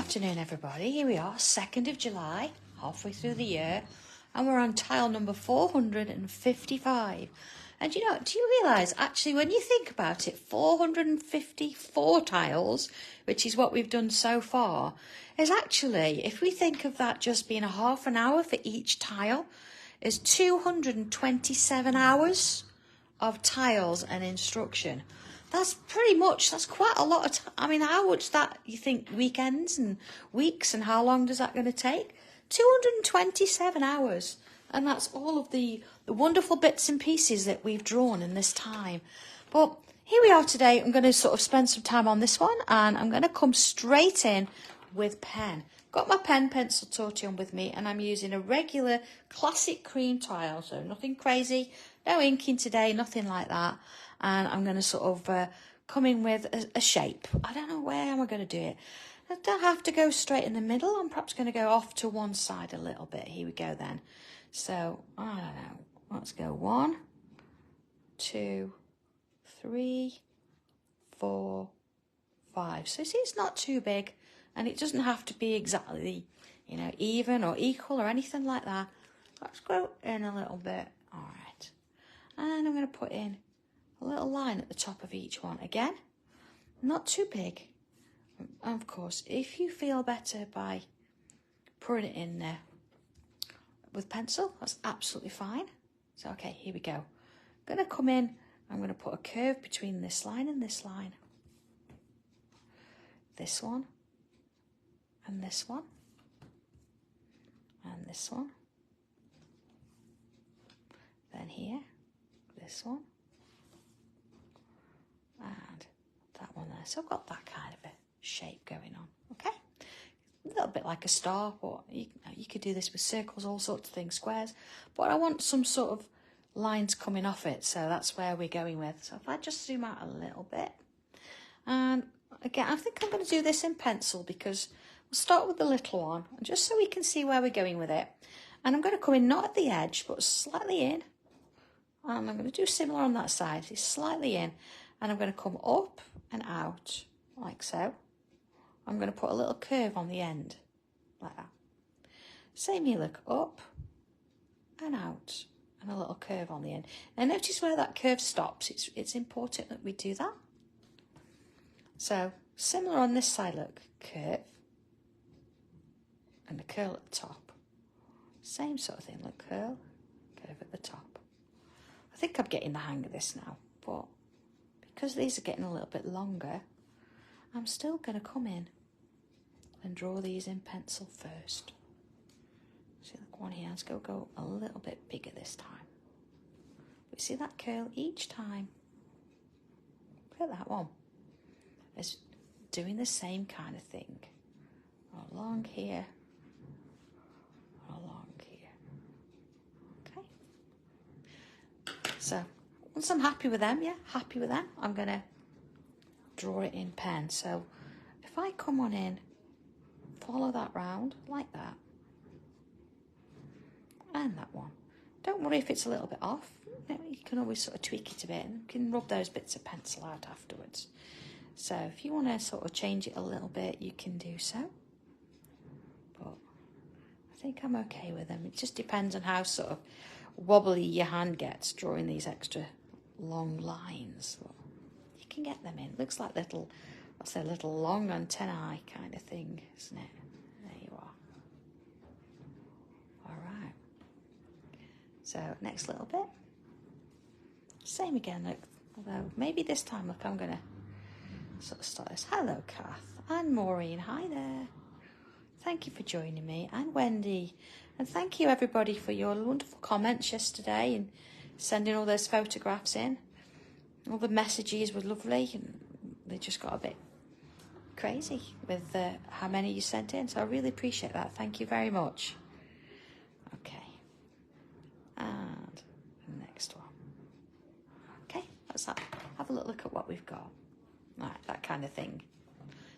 afternoon, everybody. Here we are, 2nd of July, halfway through the year, and we're on tile number 455. And you know, do you realise, actually, when you think about it, 454 tiles, which is what we've done so far, is actually, if we think of that just being a half an hour for each tile, is 227 hours of tiles and instruction. That's pretty much, that's quite a lot of time. I mean, how much that, you think, weekends and weeks, and how long does that going to take? 227 hours. And that's all of the wonderful bits and pieces that we've drawn in this time. But here we are today. I'm going to sort of spend some time on this one, and I'm going to come straight in with pen. Got my pen, pencil, tortillon with me, and I'm using a regular classic cream tile, so nothing crazy, no inking today, nothing like that. And I'm going to sort of come in with a shape. I don't know where am I going to do it. I don't have to go straight in the middle. I'm perhaps going to go off to one side a little bit. Here we go then. So, I don't know. Let's go 1, 2, 3, 4, 5. So see, it's not too big, and it doesn't have to be exactly, you know, even or equal or anything like that. Let's go in a little bit. All right. And I'm going to put in a little line at the top of each one. Again, not too big. And of course, if you feel better by putting it in there with pencil, that's absolutely fine. So, okay, here we go. I'm going to come in, I'm going to put a curve between this line and this line. This one, and this one, and this one. Then here, this one, and that one there. So I've got that kind of a shape going on, okay? A little bit like a star, but you could do this with circles, all sorts of things, squares. But I want some sort of lines coming off it, so that's where we're going with. So if I just zoom out a little bit, and again, I think I'm going to do this in pencil because we'll start with the little one, just so we can see where we're going with it. And I'm going to come in not at the edge, but slightly in. And I'm going to do similar on that side, so slightly in, and I'm going to come up and out like so. I'm going to put a little curve on the end like that. Same here, look, up and out, and a little curve on the end. Now notice where that curve stops. It's important that we do that. So similar on this side, look, curve and a curl at the top. Same sort of thing, look, curve at the top. I think I'm getting the hang of this now, but because these are getting a little bit longer, I'm still going to come in and draw these in pencil first. See, look, one here, let's go a little bit bigger this time. But see that curl each time? Look at that one. It's doing the same kind of thing. Along here, along here. Okay. So once I'm happy with them, I'm going to draw it in pen. So if I come on in, follow that round like that, and that one. Don't worry if it's a little bit off. You can always sort of tweak it a bit, and you can rub those bits of pencil out afterwards. So if you want to sort of change it a little bit, you can do so. But I think I'm okay with them. It just depends on how sort of wobbly your hand gets drawing these extra long lines. But you can get them in. Looks like little, what's a little long antennae kind of thing, isn't it? There you are. All right. So next little bit. Same again, look. Although maybe this time, look, I'm going to sort of start this. Hello, Kath and Maureen. Hi there. Thank you for joining me, and Wendy. And thank you, everybody, for your wonderful comments yesterday and sending all those photographs in. All the messages were lovely, and they just got a bit crazy with how many you sent in. So I really appreciate that. Thank you very much. Okay. And the next one. Okay, let's have a little look at what we've got. Right, that kind of thing.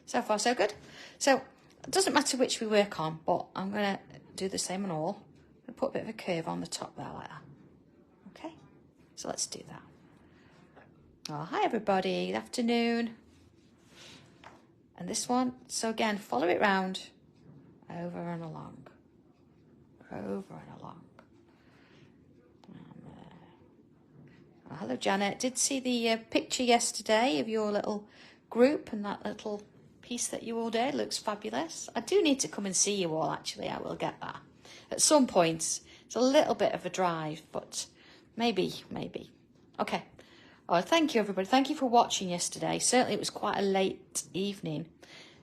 So far, so good. So it doesn't matter which we work on, but I'm going to do the same on all. I'm going to put a bit of a curve on the top there like that. Okay, so let's do that. Oh, hi everybody, good afternoon. And this one, so again, follow it round, over and along, over and along. Oh, hello, Janet. Did see the picture yesterday of your little group and that little piece that you all did. Looks fabulous. I do need to come and see you all, actually. I will get that. At some point, it's a little bit of a drive, but maybe. Okay. Oh, thank you, everybody. Thank you for watching yesterday. Certainly, it was quite a late evening.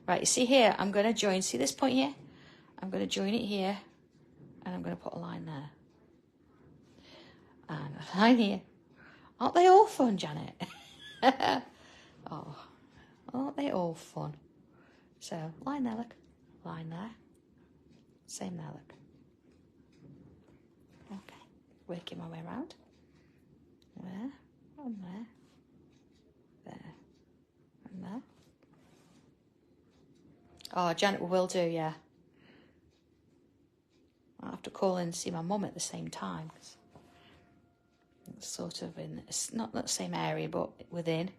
Right, you see here, I'm going to join. See this point here? I'm going to join it here, and I'm going to put a line there. And a line here. Aren't they all fun, Janet? Oh, aren't they all fun? So, line there, look. Line there. Same there, look. Okay, working my way around. There, and there. There, and there. Oh, Janet will do, yeah. I'll have to call in and see my mum at the same time. It's sort of in, it's not the same area, but within.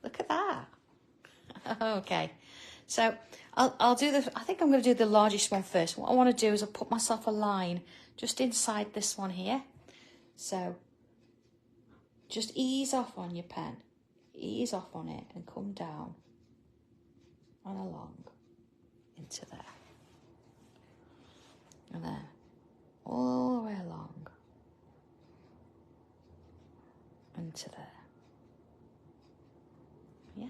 Look at that. Okay. So I'll do the, I think I'm going to do the largest one first. What I want to do is I'll put myself a line just inside this one here. So just ease off on your pen. Ease off on it and come down and along into there. And there. All the way along. Into there. Yeah.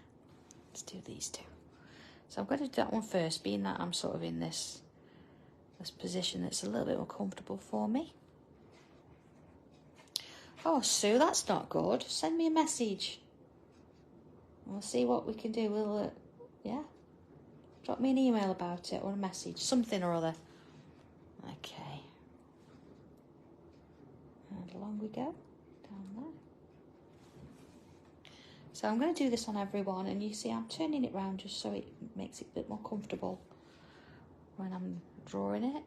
Let's do these two. So I'm going to do that one first, being that I'm sort of in this position that's a little bit more comfortable for me. Oh, Sue, that's not good. Send me a message. We'll see what we can do. We'll, yeah. Drop me an email about it or a message, something or other. Okay. And along we go. Down there. So I'm going to do this on everyone, and you see I'm turning it round just so it makes it a bit more comfortable when I'm drawing it.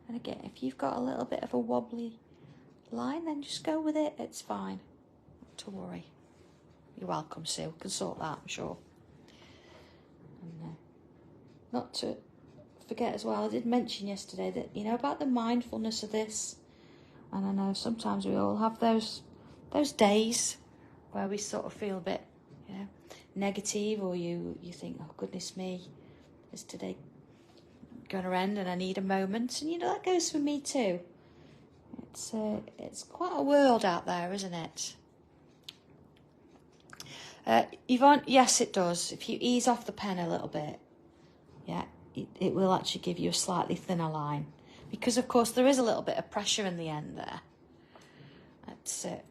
And again, if you've got a little bit of a wobbly line, then just go with it. It's fine. Not to worry. You're welcome, Sue. We can sort that, I'm sure. And not to forget as well, I did mention yesterday that, you know, about the mindfulness of this. And I know sometimes we all have those days where we sort of feel a bit, you know, negative, or you think, oh, goodness me, is today going to end and I need a moment? And, you know, that goes for me too. It's quite a world out there, isn't it? Yvonne, yes, it does. If you ease off the pen a little bit, yeah, it will actually give you a slightly thinner line. Because, of course, there is a little bit of pressure in the end there. That's it.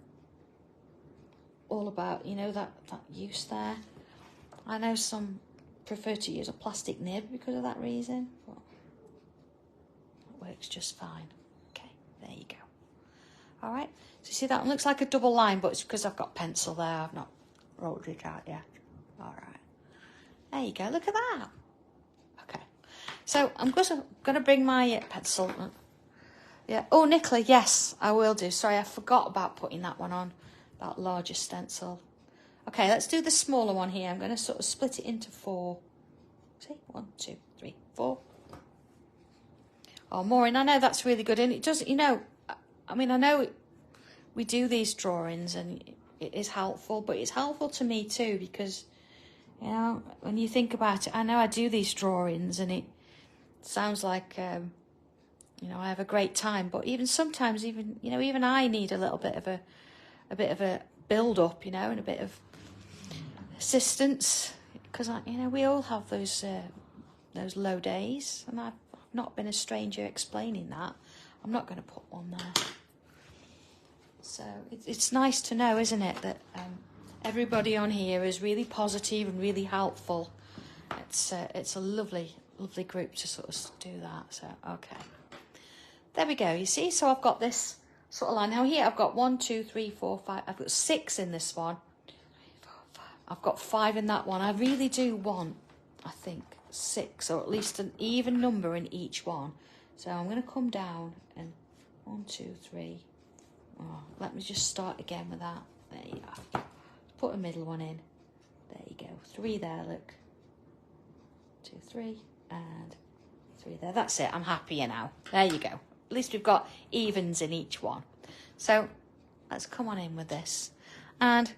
All about, you know, that use there. I know some prefer to use a plastic nib because of that reason, but it works just fine. Okay, there you go. All right, so you see that one looks like a double line, but it's because I've got pencil there. I've not rolled it out yet. All right, there you go. Look at that. Okay, so I'm going to bring my pencil. Yeah. Oh, Nicola, yes, I will do. Sorry, I forgot about putting that one on. That larger stencil. Okay, let's do the smaller one here. I'm going to sort of split it into 4. See, 1, 2, 3, 4. Oh, Maureen, I know that's really good. And it does, you know, I mean, I know we do these drawings and it is helpful, but it's helpful to me too because, you know, when you think about it, I know I do these drawings and it sounds like, you know, I have a great time, but even sometimes, even, you know, even I need a little bit of a build up, you know, and a bit of assistance because, you know, we all have those low days, and I've not been a stranger explaining that. I'm not going to put one there. So it's nice to know, isn't it, that everybody on here is really positive and really helpful. It's a lovely group to sort of do that. So okay, there we go. You see, so I've got this sort of line. Now here I've got 1, 2, 3, 4, 5. I've got 6 in this one. 2, 3, 4, 5. I've got 5 in that one. I really do want, I think, 6, or at least an even number in each one. So I'm going to come down and 1, 2, 3. Oh, let me just start again with that. There you are. Put a middle one in. There you go, 3 there, look. 2, 3, and 3 there. That's it, I'm happier now. There you go. At least we've got evens in each one. So let's come on in with this. And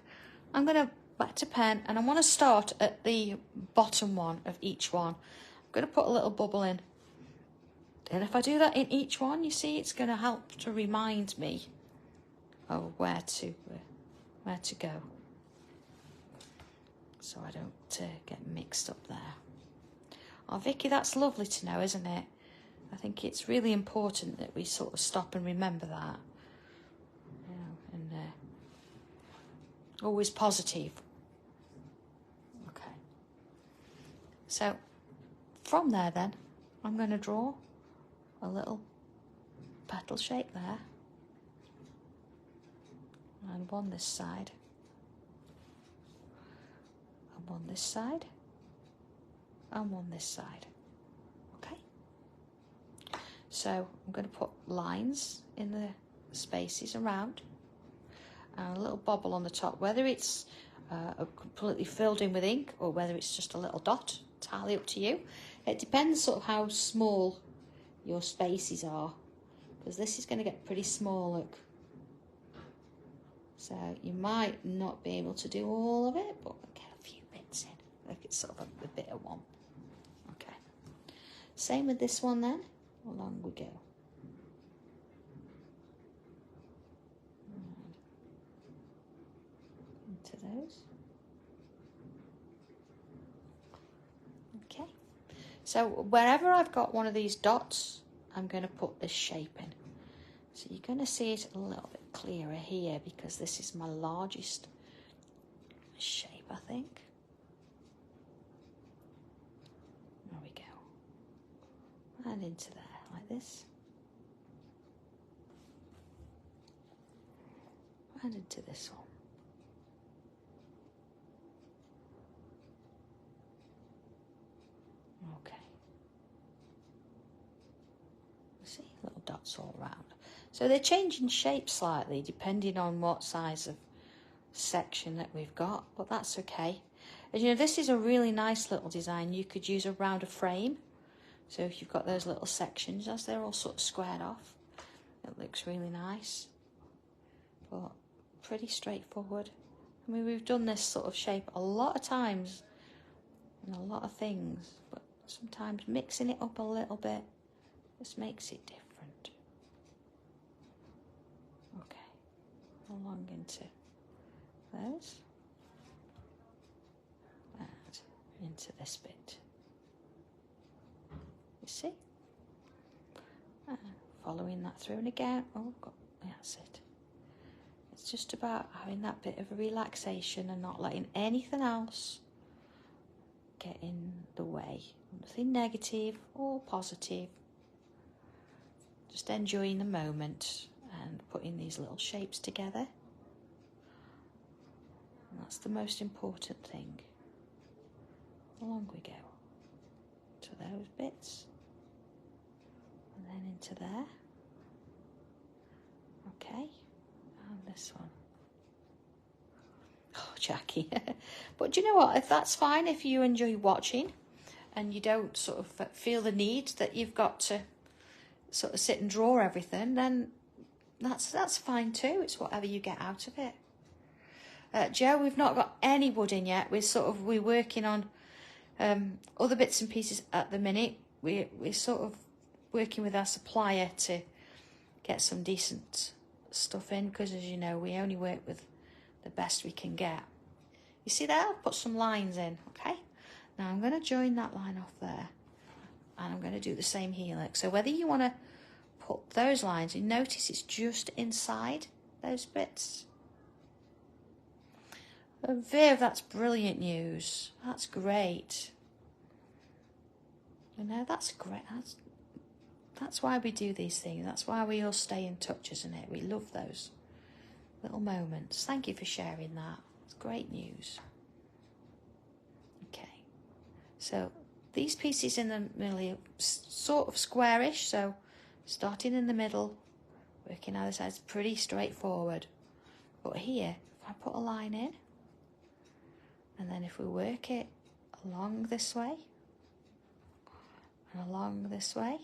I'm going to wet to pen, and I want to start at the bottom one of each one. I'm going to put a little bubble in. And if I do that in each one, you see, it's going to help to remind me of where to go. So I don't get mixed up there. Oh, Vicky, that's lovely to know, isn't it? I think it's really important that we sort of stop and remember that. You know, and always positive. Okay. So from there then, I'm going to draw a little petal shape there. And one this side. And one this side. And one this side. Okay. So I'm going to put lines in the spaces around. And a little bobble on the top, whether it's completely filled in with ink or whether it's just a little dot, entirely up to you. It depends sort of how small your spaces are, because this is going to get pretty small, look. So you might not be able to do all of it, but get a few bits in. Look, it's sort of a bit of one. Okay. Same with this one then. Along we go. Into those. Okay. So wherever I've got one of these dots, I'm going to put this shape in. So you're going to see it a little bit clearer here because this is my largest shape, I think. There we go. And into there, like this. And into this one. Okay. See, little dots all around. So they're changing shape slightly depending on what size of section that we've got, but that's okay. And you know, this is a really nice little design you could use around a frame. So if you've got those little sections, as they're all sort of squared off, it looks really nice. But pretty straightforward. I mean, we've done this sort of shape a lot of times in a lot of things, but sometimes mixing it up a little bit just makes it different. Okay, along into those and into this bit. You see? And following that through, and again, oh, that's it. It's just about having that bit of a relaxation and not letting anything else get in the way. Nothing negative or positive. Just enjoying the moment and putting these little shapes together. And that's the most important thing. Along we go to those bits. And then into there. Okay. And this one. Oh, Jackie. But do you know what? If that's fine, if you enjoy watching and you don't sort of feel the need that you've got to sort of sit and draw everything, then that's fine too. It's whatever you get out of it. Joe, we've not got any wood in yet. We're working on other bits and pieces at the minute. We're sort of working with our supplier to get some decent stuff in, because as you know, we only work with the best we can get. You see there? I'll put some lines in, okay? Now I'm going to join that line off there, and I'm going to do the same here. Look. So whether you want to put those lines in, notice it's just inside those bits. Viv, that's brilliant news. That's great. You know, that's great. That's why we do these things. That's why we all stay in touch, isn't it? We love those little moments. Thank you for sharing that. It's great news. Okay. So these pieces in the middle are sort of squarish. So starting in the middle, working either side is pretty straightforward. But here, if I put a line in, And then if we work it along this way and along this way.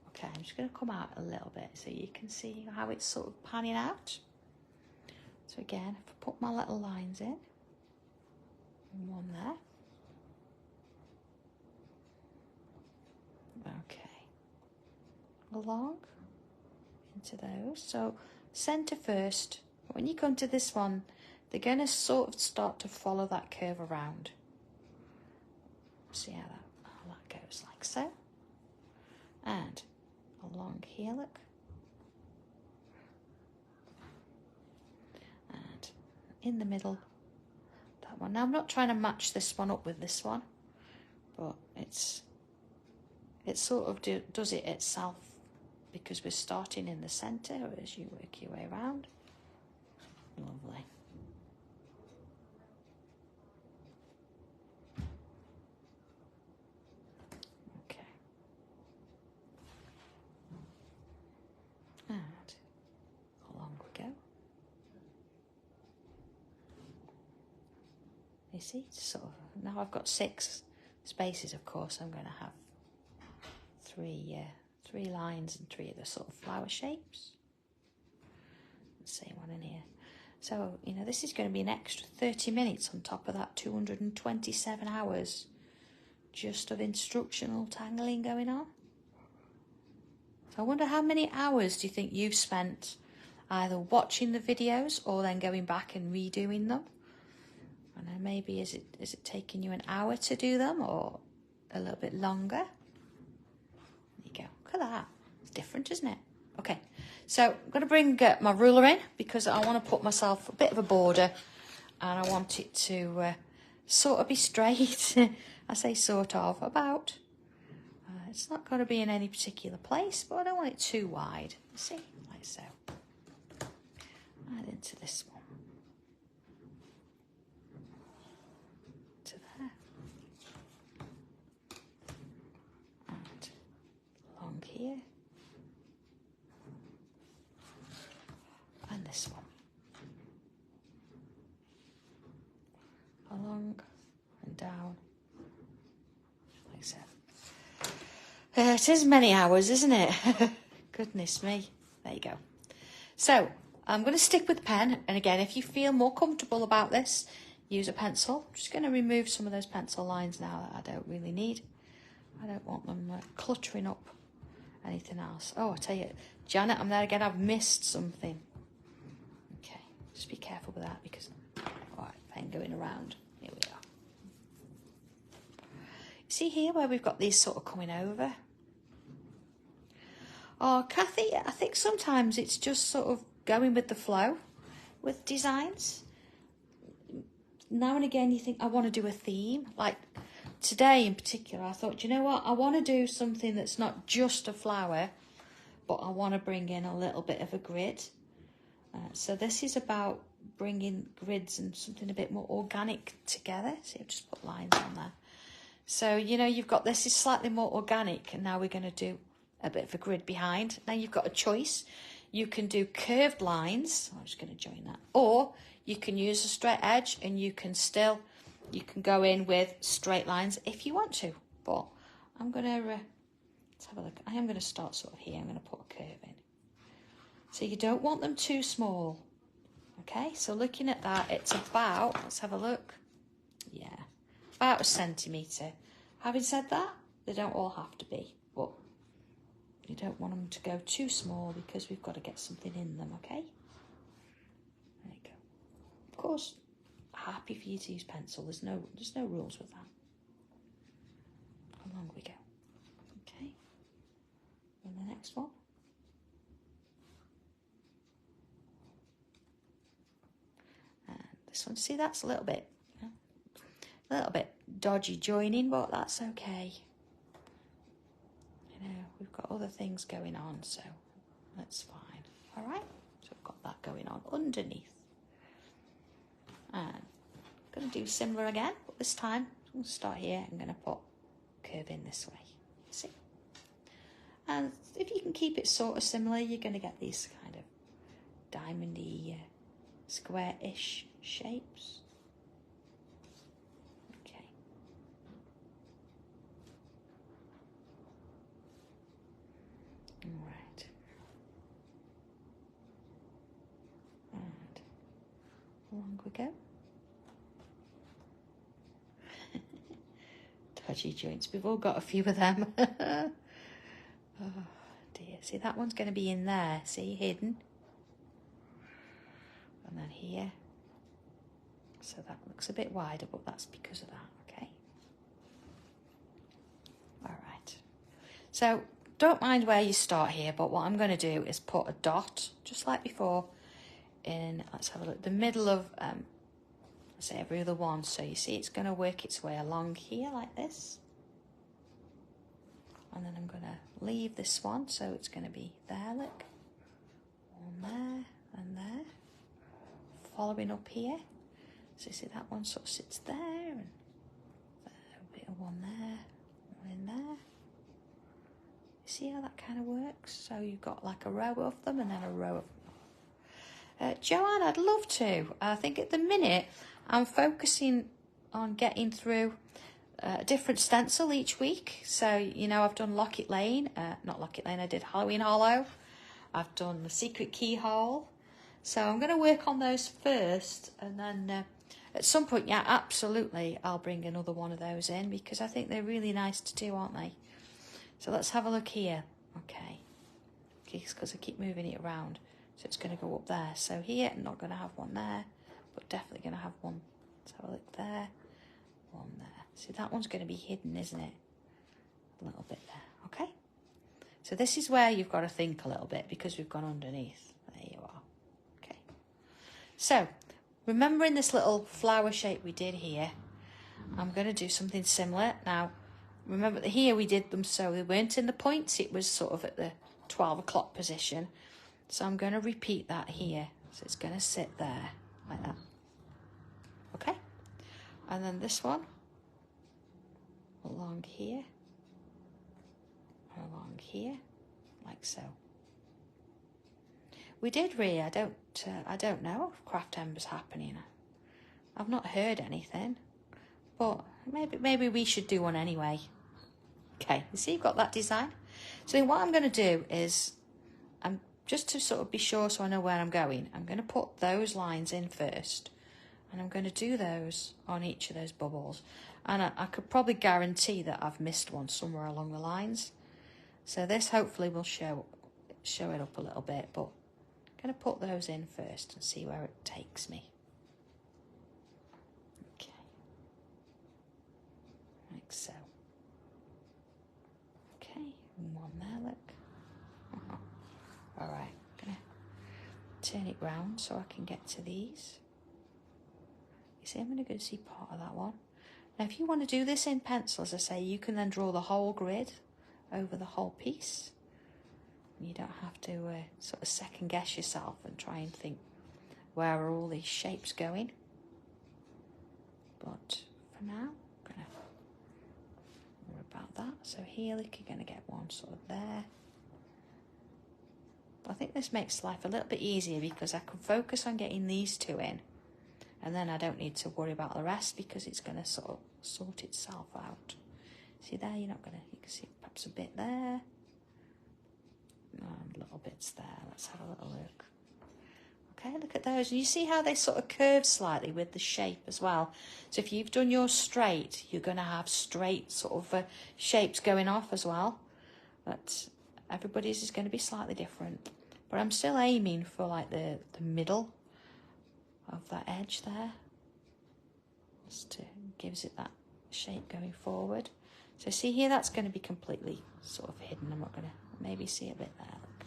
Okay, I'm just going to come out a little bit so you can see how it's sort of panning out. So again, if I put my little lines in, and one there. Okay, along into those. So centre first. When you come to this one, they're going to sort of start to follow that curve around. See how that goes, like so. And along here, look. And in the middle, that one. Now I'm not trying to match this one up with this one, but it sort of does it itself because we're starting in the centre as you work your way around. Lovely. Okay. And along we go. You see, sort of, now I've got 6 spaces, of course, I'm going to have 3 lines and 3 of the sort of flower shapes. Same one in here. So, you know, this is going to be an extra 30 minutes on top of that 227 hours just of instructional tangling going on. So I wonder how many hours do you think you've spent either watching the videos or then going back and redoing them? I know, maybe is it taking you an hour to do them or a little bit longer? There you go. Look at that. It's different, isn't it? Okay, so I'm going to bring my ruler in because I want to put myself a bit of a border and I want it to sort of be straight. I say sort of, about. It's not going to be in any particular place, but I don't want it too wide. See, like so. Add into this one. To there. And along here. And this one. Along and down. Like so. It is many hours, isn't it? Goodness me. There you go. So, I'm going to stick with the pen. And again, if you feel more comfortable about this, use a pencil. I'm just going to remove some of those pencil lines now that I don't really need. I don't want them cluttering up anything else. Oh, I tell you, Janet, I'm there again. I've missed something. Okay, just be careful with that because, all right, pen going around. Here we are. See here where we've got these sort of coming over? Oh, Kathy, I think sometimes it's just sort of going with the flow with designs. Now and again you think, I want to do a theme. Like today in particular, I thought, you know what? I want to do something that's not just a flower, but I want to bring in a little bit of a grid. So this is about bringing grids and something a bit more organic together. See, I've just put lines on there. So, you know, you've got this is slightly more organic, and now we're going to do a bit of a grid behind. Now you've got a choice. You can do curved lines. I'm just going to join that. Or you can use a straight edge, and you can go in with straight lines if you want to. But I'm going to, let's have a look. I am going to start sort of here. I'm going to put a curve in. So you don't want them too small. Okay, so looking at that, it's about, let's have a look. Yeah, about 1 centimetre. Having said that, they don't all have to be, but you don't want them to go too small because we've got to get something in them, okay? There you go. Of course, happy for you to use pencil. There's no rules with that. Along we go. Okay. And the next one. And this one, see, that's a little bit dodgy joining, but that's okay. You know, we've got other things going on, so that's fine. All right, so we've got that going on underneath. And I'm going to do similar again, but this time I'm going to start here. I'm going to put curve in this way. See? And if you can keep it sort of similar, you're going to get these kind of diamondy square-ish shapes. Okay. All right. And along we go. Dodgy joints. We've all got a few of them. Oh dear. See, that one's going to be in there. See, hidden. And then here. So that looks a bit wider, but that's because of that, okay? All right. So don't mind where you start here, but what I'm going to do is put a dot, just like before, in, let's have a look, the middle of, let's say every other one. So you see it's going to work its way along here like this. And then I'm going to leave this one, so it's going to be there, look. One there and there. Following up here. So you see that one sort of sits there, and a bit of one there, one in there. You see how that kind of works? So you've got like a row of them and then a row of Joanne, I'd love to. I think at the minute I'm focusing on getting through a different stencil each week. So, you know, I've done Locket Lane, not Locket Lane, I did Halloween Hollow. I've done the Secret Keyhole. So I'm going to work on those first, and then at some point, yeah, absolutely, I'll bring another one of those in because I think they're really nice to do, aren't they? So let's have a look here. Okay, because I keep moving it around. So it's going to go up there. So here, I'm not going to have one there, but definitely going to have one. Let's have a look there, one there. See, that one's going to be hidden, isn't it? A little bit there, okay? So this is where you've got to think a little bit because we've gone underneath. There you are. Okay. So, remembering this little flower shape we did here, I'm going to do something similar. Now, remember that here we did them so they weren't in the points. It was sort of at the 12 o'clock position. So I'm going to repeat that here. So it's going to sit there like that. Okay? And then this one. Along here, like so. We did really, I don't know if craft embers happening. I've not heard anything, but maybe we should do one anyway. Okay, you see, you've got that design. So what I'm going to do is, just to sort of be sure so I know where I'm going, I'm going to put those lines in first, and I'm going to do those on each of those bubbles. And I could probably guarantee that I've missed one somewhere along the lines. So this hopefully will show it up a little bit, but I'm going to put those in first and see where it takes me. Okay. Like so. Okay, and one there, look. All right, I'm going to turn it round so I can get to these. You see, I'm going to go see part of that one. Now, if you want to do this in pencil, as I say, you can then draw the whole grid over the whole piece. You don't have to sort of second guess yourself and try and think, where are all these shapes going? But for now, I'm going to worry about that. So here, look, you're going to get one sort of there. But I think this makes life a little bit easier because I can focus on getting these two in. And then I don't need to worry about the rest because it's going to sort of sort itself out. See there, you're not going to, you can see perhaps a bit there. And little bits there. Let's have a little look. Okay, look at those. And you see how they sort of curve slightly with the shape as well. So if you've done yours straight, you're going to have straight sort of shapes going off as well. But everybody's is going to be slightly different. But I'm still aiming for like the middle of that edge there, just gives it that shape going forward. So see here, that's going to be completely sort of hidden. I'm not going to maybe see a bit there. Look.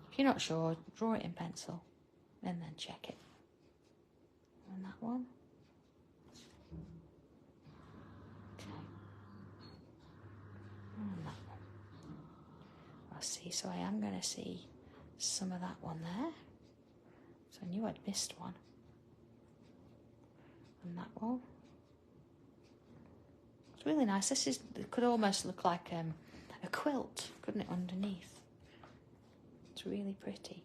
If you're not sure, draw it in pencil and then check it. And that one. Okay. And that one. I'll see. So I am going to see some of that one there. So I knew I'd missed one. And that one. It's really nice. It could almost look like a quilt, couldn't it, underneath? It's really pretty.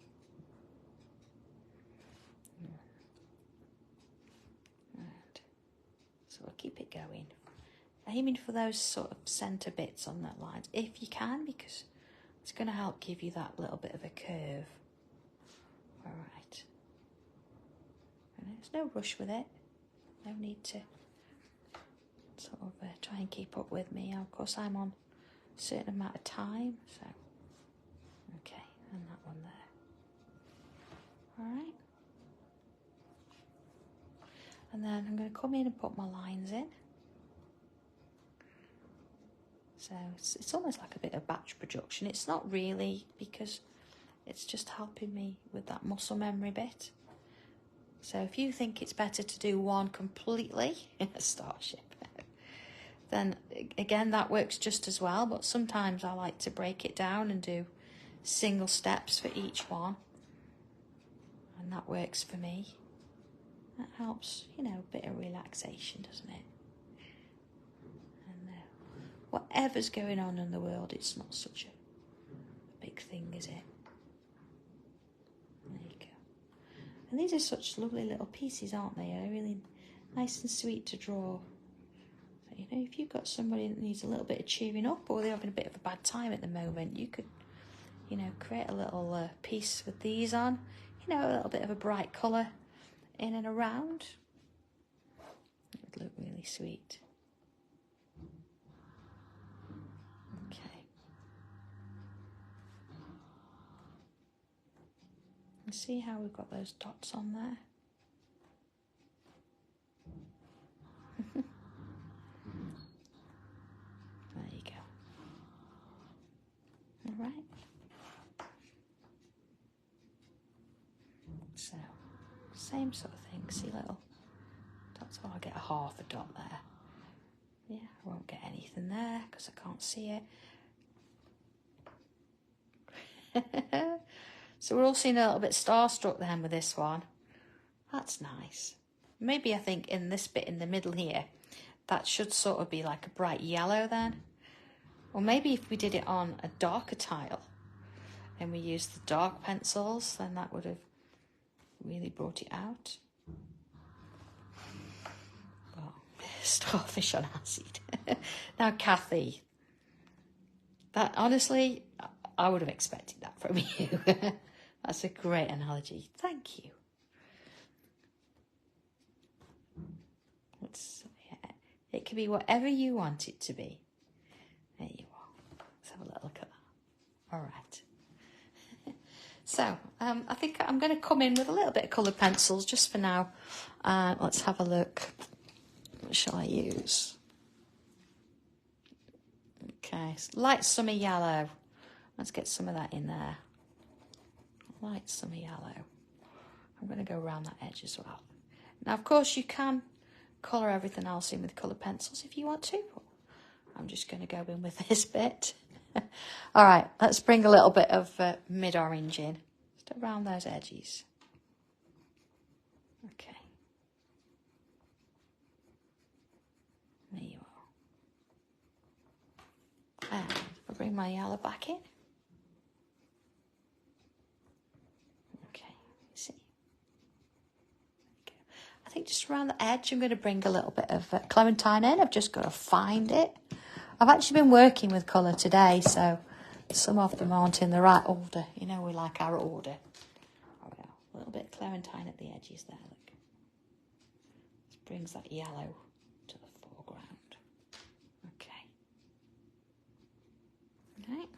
we'll keep it going. Aiming for those sort of centre bits on that line, if you can, because it's going to help give you that little bit of a curve. All right. And there's no rush with it. No need to sort of try and keep up with me. Of course, I'm on a certain amount of time, so okay, and that one there. All right. And then I'm going to come in and put my lines in. So it's almost like a bit of batch production. It's not really, because it's just helping me with that muscle memory bit. So if you think it's better to do one completely in a starship, then again, that works just as well. But sometimes I like to break it down and do single steps for each one. And that works for me. That helps, you know, a bit of relaxation, doesn't it? And whatever's going on in the world, it's not such a big thing, is it? There you go. And these are such lovely little pieces, aren't they? They're really nice and sweet to draw. So, you know, if you've got somebody that needs a little bit of cheering up, or they're having a bit of a bad time at the moment, you could, you know, create a little piece with these on. You know, a little bit of a bright colour in and around. It would look really sweet. Okay. And see how we've got those dots on there? There you go. All right. So, same sort of thing. See little dots. Oh, I'll get a half a dot there. Yeah, I won't get anything there because I can't see it. So we're all seeing a little bit starstruck then with this one. That's nice. Maybe I think in this bit in the middle here, that should sort of be like a bright yellow then. Or maybe if we did it on a darker tile and we used the dark pencils, then that would have really brought it out. Oh, starfish on acid. Now, Kathy, that honestly, I would have expected that from you. That's a great analogy. Thank you. It can be whatever you want it to be. There you are. Let's have a little look at that. All right. So, I think I'm going to come in with a little bit of coloured pencils just for now. Let's have a look. What shall I use? Okay, light summer yellow. Let's get some of that in there. Light summer yellow. I'm going to go around that edge as well. Now, of course, you can colour everything else in with coloured pencils if you want to. I'm just going to go in with this bit. All right, let's bring a little bit of mid-orange in, just around those edges. Okay. There you are. And I'll bring my yellow back in. Okay, see. I think just around the edge, I'm going to bring a little bit of Clementine in. I've just got to find it. I've actually been working with colour today, so some of them aren't in the right order. You know, we like our order. Oh, yeah. A little bit of Clementine at the edges there, look. This brings that yellow to the foreground. Okay. Okay.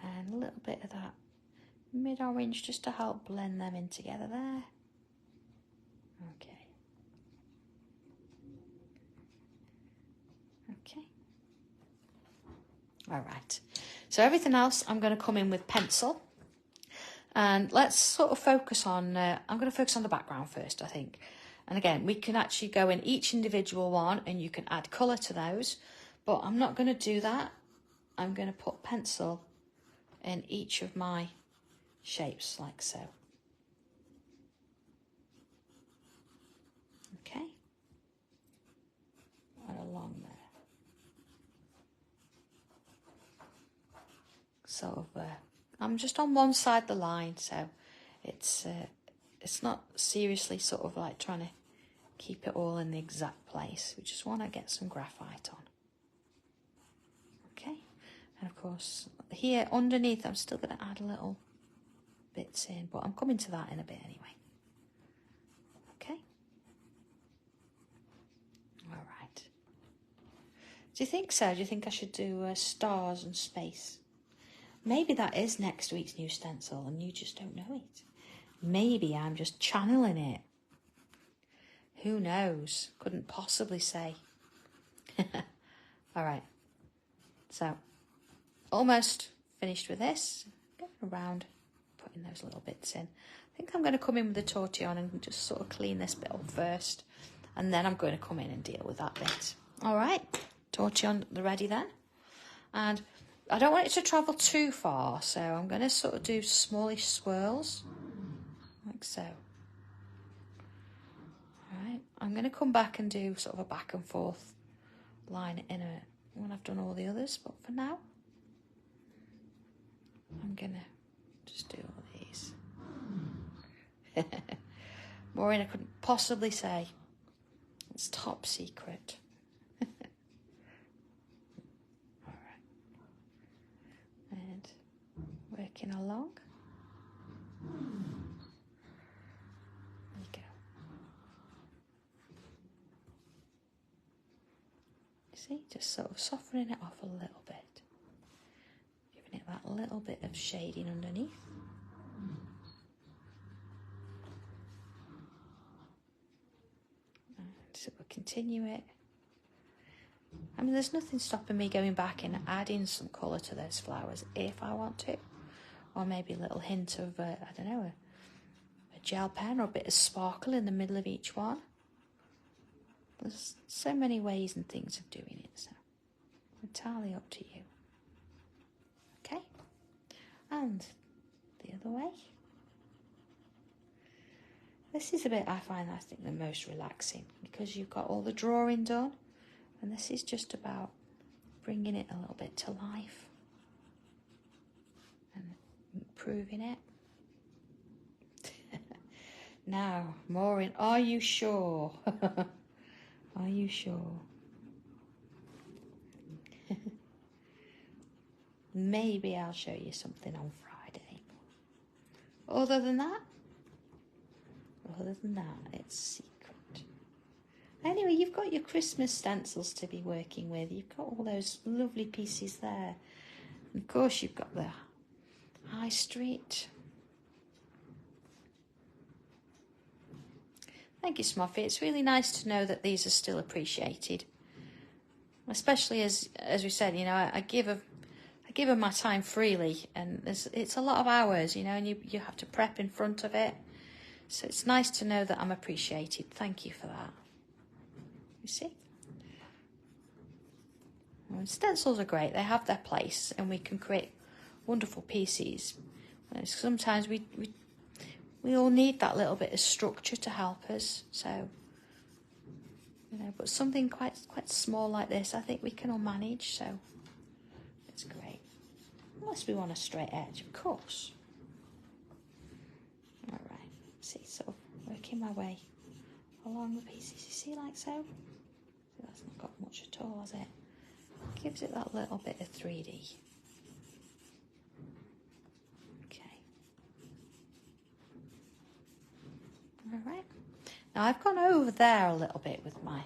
And a little bit of that mid-orange just to help blend them in together there. Okay. Okay. All right. So everything else I'm going to come in with pencil. And let's sort of focus on, I'm going to focus on the background first, I think. And again, we can actually go in each individual one and you can add colour to those. But I'm not going to do that. I'm going to put pencil in each of my shapes like so. Okay. Right along there. Sort of, I'm just on one side of the line, so it's not seriously sort of like trying to keep it all in the exact place. We just want to get some graphite on. Okay, and of course here underneath I'm still going to add a little bits in, but I'm coming to that in a bit anyway. Okay. All right. Do you think so? Do you think I should do stars and space? Maybe that is next week's new stencil and you just don't know it. Maybe I'm just channeling it. Who knows? Couldn't possibly say. All right. So, almost finished with this. Going around, putting those little bits in. I think I'm going to come in with the tortillon and just sort of clean this bit up first. And then I'm going to come in and deal with that bit. All right. Tortillon ready then. And I don't want it to travel too far, so I'm going to sort of do smallish swirls, like so. All right, I'm going to come back and do sort of a back and forth line in it when I've done all the others, but for now, I'm going to just do all these. Maureen, I couldn't possibly say. It's top secret. Working along. There you go. You see, just sort of softening it off a little bit. Giving it that little bit of shading underneath. And so we'll continue it. I mean, there's nothing stopping me going back and adding some colour to those flowers if I want to. Or maybe a little hint of, I don't know, a gel pen or a bit of sparkle in the middle of each one. There's so many ways and things of doing it, so entirely up to you. Okay, and the other way. This is a bit I think the most relaxing because you've got all the drawing done, and this is just about bringing it a little bit to life. Improving it. Now, Maureen, are you sure? Are you sure? Maybe I'll show you something on Friday. Other than that, it's secret. Anyway, you've got your Christmas stencils to be working with. You've got all those lovely pieces there. And of course, you've got the High Street. Thank you, Smoffy. It's really nice to know that these are still appreciated. Especially as we said, you know, I give them my time freely, and it's a lot of hours, you know, and you have to prep in front of it. So it's nice to know that I'm appreciated. Thank you for that. You see? And stencils are great. They have their place, and we can create wonderful pieces. Sometimes we all need that little bit of structure to help us. So, you know, but something quite small like this, I think we can all manage. So it's great, unless we want a straight edge, of course. All right. See, sort of working my way along the pieces. You see, like so. That's not got much at all, has it? Gives it that little bit of 3D. All right. Now I've gone over there a little bit with my...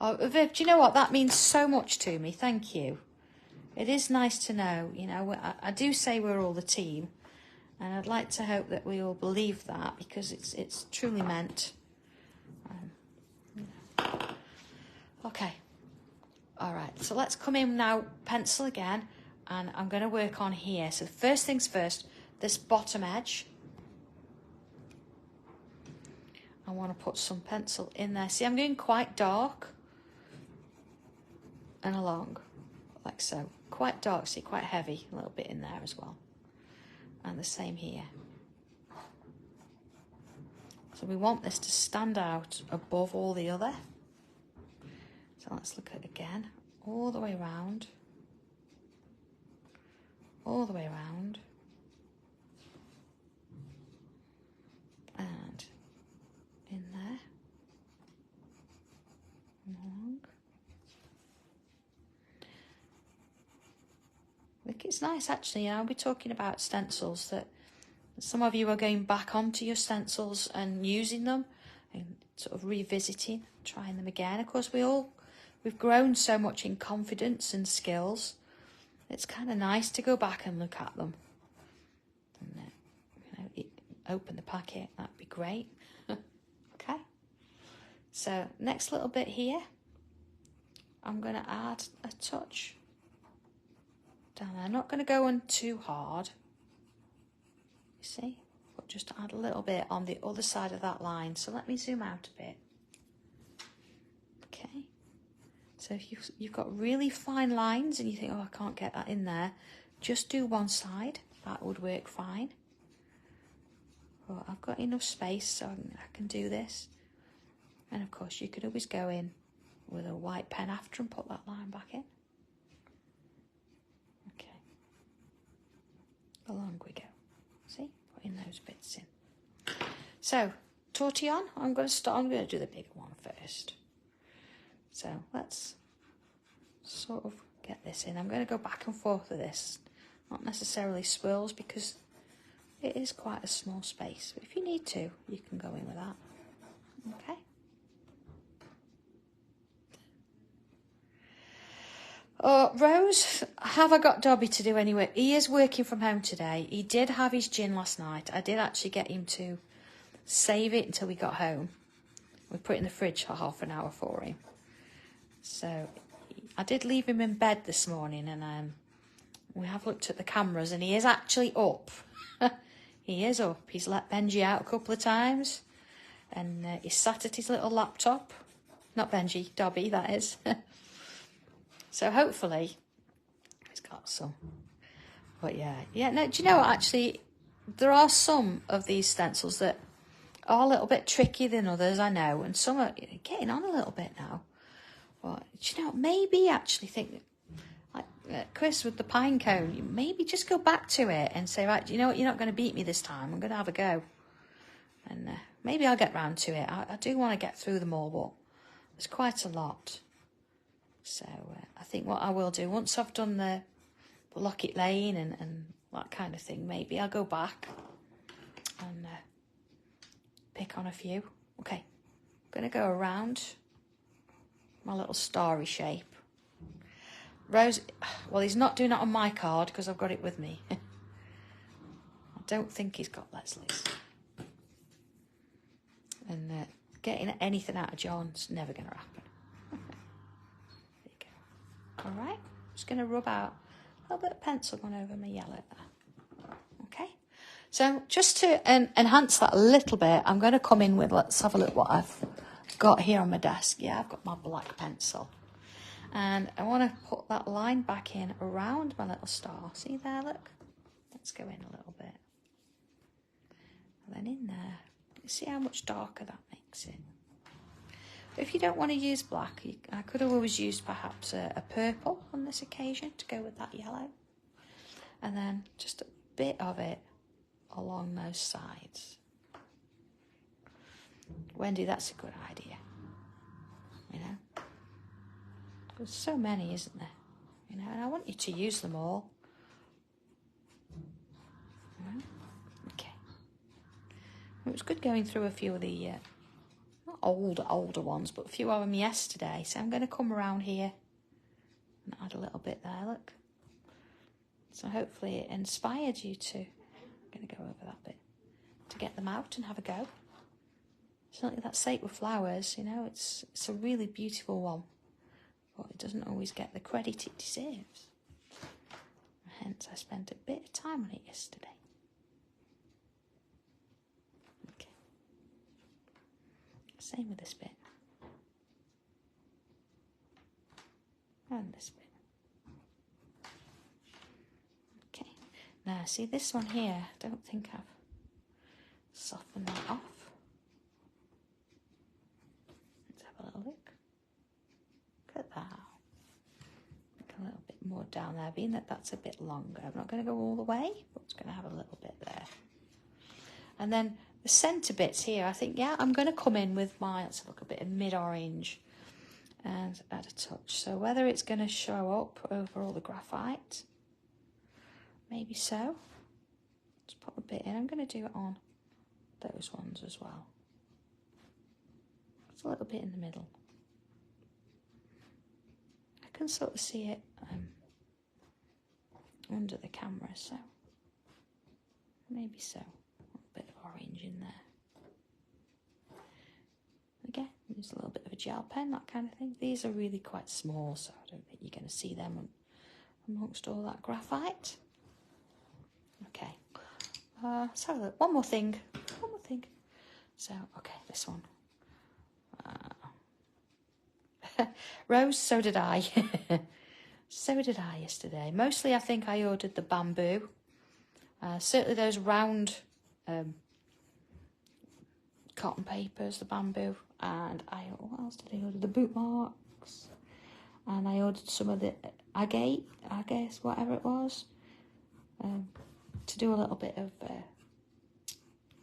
Oh, Viv, do you know what? That means so much to me. Thank you. It is nice to know, you know, I do say we're all the team, and I'd like to hope that we all believe that, because it's truly meant. Okay. All right. So let's come in now, pencil again, and I'm going to work on here. So first things first, this bottom edge. I want to put some pencil in there. See, I'm going quite dark and along, like so. Quite dark, see, quite heavy, a little bit in there as well. And the same here. So we want this to stand out above all the other. So let's look at it again, all the way around. All the way around. And in there. think it's nice actually. I'll be talking about stencils that some of you are going back onto your stencils and using them and sort of revisiting, trying them again. Of course, we've grown so much in confidence and skills. It's kind of nice to go back and look at them. And, open the packet, that'd be great. Okay. So next little bit here, I'm going to add a touch down there. I'm not going to go on too hard. You see? But just add a little bit on the other side of that line. So let me zoom out a bit. Okay. So if you've got really fine lines and you think, oh, I can't get that in there, just do one side. That would work fine. But I've got enough space so I can do this. And of course, you could always go in with a white pen after and put that line back in. Okay. Along we go. See? Putting those bits in. So, Tortillon, I'm going to do the bigger one first. So, let's sort of get this in. I'm going to go back and forth with this. Not necessarily swirls because it is quite a small space. But if you need to, you can go in with that. Okay. Rose, have I got Dobby to do anyway? He is working from home today. He did have his gin last night. I did actually get him to save it until we got home. We put it in the fridge for half an hour for him. So I did leave him in bed this morning, and we have looked at the cameras, and he is actually up. He is up. He's let Benji out a couple of times, and he's sat at his little laptop. Not Benji, Dobby, that is. So hopefully he's got some. But yeah. No, do you know what, actually, there are some of these stencils that are a little bit trickier than others, I know, and some are getting on a little bit now. But do you know, maybe actually think, like Chris with the pine cone, you maybe just go back to it and say, right, you know what, you're not going to beat me this time. I'm going to have a go. And maybe I'll get round to it. I do want to get through them all, but there's quite a lot. So I think what I will do, once I've done the Locket Lane and that kind of thing, maybe I'll go back and pick on a few. Okay, I'm going to go around my little starry shape. Rose, well, he's not doing that on my card because I've got it with me. I don't think he's got Leslie's. And getting anything out of John's never going to happen. All right, just going to rub out a little bit of pencil going over my yellow there. Okay, so just to enhance that a little bit, I'm going to come in with, let's have a look what I've got here on my desk. Yeah, I've got my black pencil. And I want to put that line back in around my little star. See there, look? Let's go in a little bit. And then in there, see how much darker that makes it. If you don't want to use black, I could have always used perhaps a purple on this occasion to go with that yellow. And then just a bit of it along those sides. Wendy, that's a good idea. You know? There's so many, isn't there? You know, and I want you to use them all. Okay. It was good going through a few of the... older ones, but a few of them yesterday. So I'm going to come around here and add a little bit there, look. So hopefully it inspired you to, I'm going to go over that bit, to get them out and have a go. Certainly that sake with flowers, you know, it's a really beautiful one, but it doesn't always get the credit it deserves. Hence I spent a bit of time on it yesterday. Same with this bit. And this bit. Okay. Now, see this one here, I don't think I've softened that off. Let's have a little look. Look at that. Look a little bit more down there, being that that's a bit longer. I'm not going to go all the way, but it's going to have a little bit there. And then the centre bits here, I think, yeah, I'm going to come in with my, let's look, a bit of mid-orange and add a touch. So whether it's going to show up over all the graphite, maybe so. Let's pop a bit in. I'm going to do it on those ones as well. It's a little bit in the middle. I can sort of see it under the camera, so maybe so. A bit of orange in there. Again, use a little bit of a gel pen, that kind of thing. These are really quite small, so I don't think you're going to see them amongst all that graphite. Okay, let's have a look. One more thing. So, okay, this one. Rose, so did I. So did I yesterday. Mostly I think I ordered the bamboo. Certainly those round cotton papers, the bamboo. And what else did I order? The bookmarks. And I ordered some of the agate, I guess, whatever it was. To do a little bit of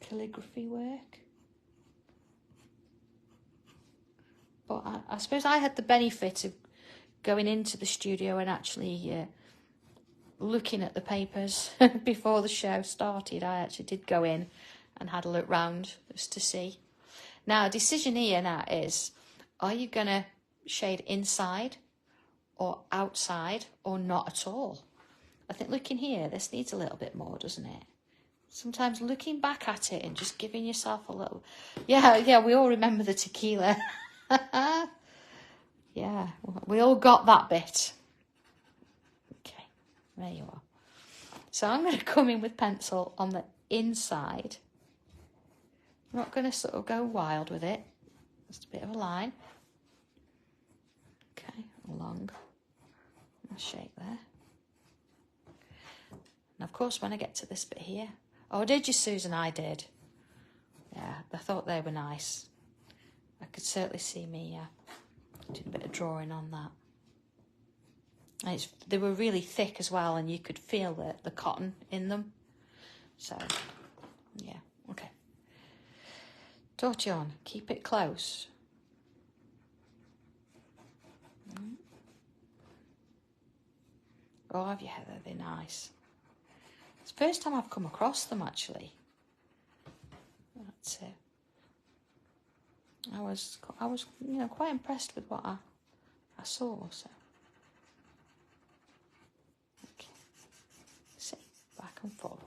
calligraphy work. But I suppose I had the benefit of going into the studio and actually looking at the papers before the show started. I actually did go in and had a look round just to see. Now, a decision here now is, are you going to shade inside or outside or not at all? I think looking here, this needs a little bit more, doesn't it? Sometimes looking back at it and just giving yourself a little... Yeah, we all remember the tequila. Yeah, we all got that bit. Okay, there you are. So I'm going to come in with pencil on the inside. I'm not going to sort of go wild with it. Just a bit of a line. Okay, along. A shape there. And of course, when I get to this bit here... Oh, did you, Susan? I did. Yeah, I thought they were nice. I could certainly see me doing a bit of drawing on that. And they were really thick as well, and you could feel the cotton in them. So, yeah, okay. Tortillon, keep it close. Oh, have you, Heather? They're nice. It's the first time I've come across them, actually. That's it. I was quite impressed with what I saw. So, okay. See, back and forth.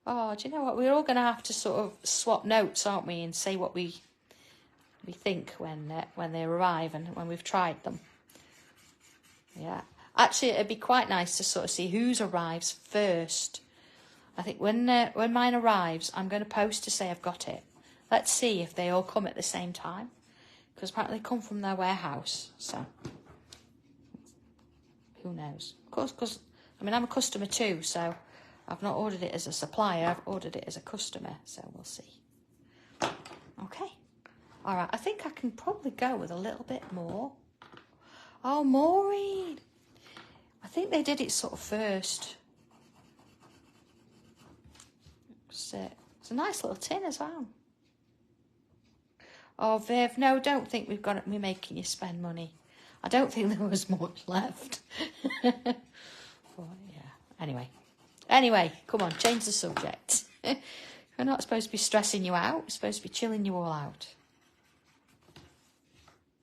Oh, do you know what? We're all going to have to sort of swap notes, aren't we, and say what we think when they arrive and when we've tried them. Yeah, actually, it'd be quite nice to sort of see whose arrives first. I think when mine arrives, I'm going to post to say I've got it. Let's see if they all come at the same time, because apparently they come from their warehouse. So who knows? Of course, because I mean I'm a customer too, so I've not ordered it as a supplier. I've ordered it as a customer. So we'll see. Okay. All right. I think I can probably go with a little bit more. Oh, Maureen. I think they did it sort of first. It's a nice little tin as well. Oh, Viv, no, don't think we're making you spend money. I don't think there was much left. But, yeah. Anyway, come on, change the subject. We're not supposed to be stressing you out. We're supposed to be chilling you all out.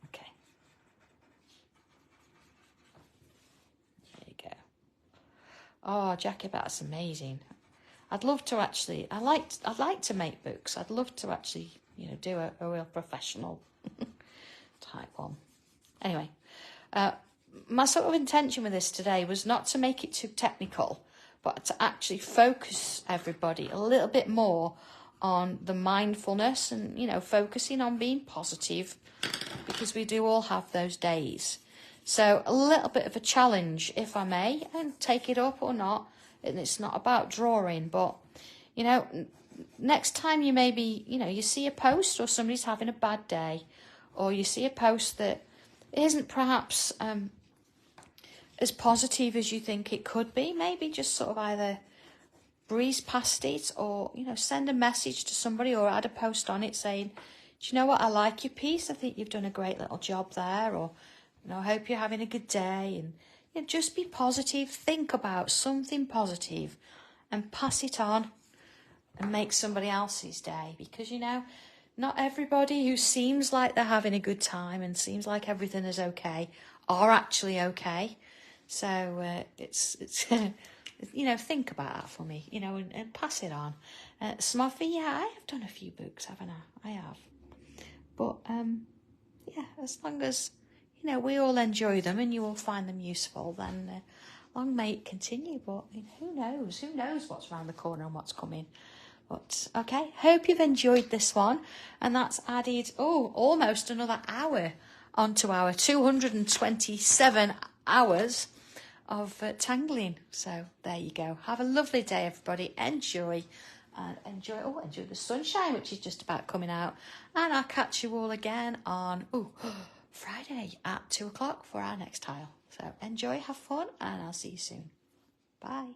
Okay. There you go. Oh, Jackie, that's amazing. I'd love to actually. I'd like to make books. I'd love to actually, do a real professional type one. Anyway, my sort of intention with this today was not to make it too technical, but to actually focus everybody a little bit more on the mindfulness and, focusing on being positive, because we do all have those days. So a little bit of a challenge, if I may, and take it up or not. And it's not about drawing, but, next time you maybe, you see a post or somebody's having a bad day, or you see a post that isn't perhaps as positive as you think it could be, maybe just sort of either breeze past it or, send a message to somebody or add a post on it saying, do you know what, I like your piece. I think you've done a great little job there. Or I hope you're having a good day, and just be positive. Think about something positive and pass it on and make somebody else's day, because not everybody who seems like they're having a good time and seems like everything is okay are actually okay. So it's think about that for me, and pass it on. Smuffy, yeah, I have done a few books, haven't I? I have. But yeah, as long as we all enjoy them and you all find them useful, then long may it continue. But who knows? Who knows what's around the corner and what's coming? But okay, hope you've enjoyed this one, and that's added almost another hour onto our 227 hours of tangling. So there you go. Have a lovely day, everybody. Enjoy the sunshine, which is just about coming out, and I'll catch you all again on Friday at 2:00 for our next tile. So enjoy, have fun, and I'll see you soon. Bye.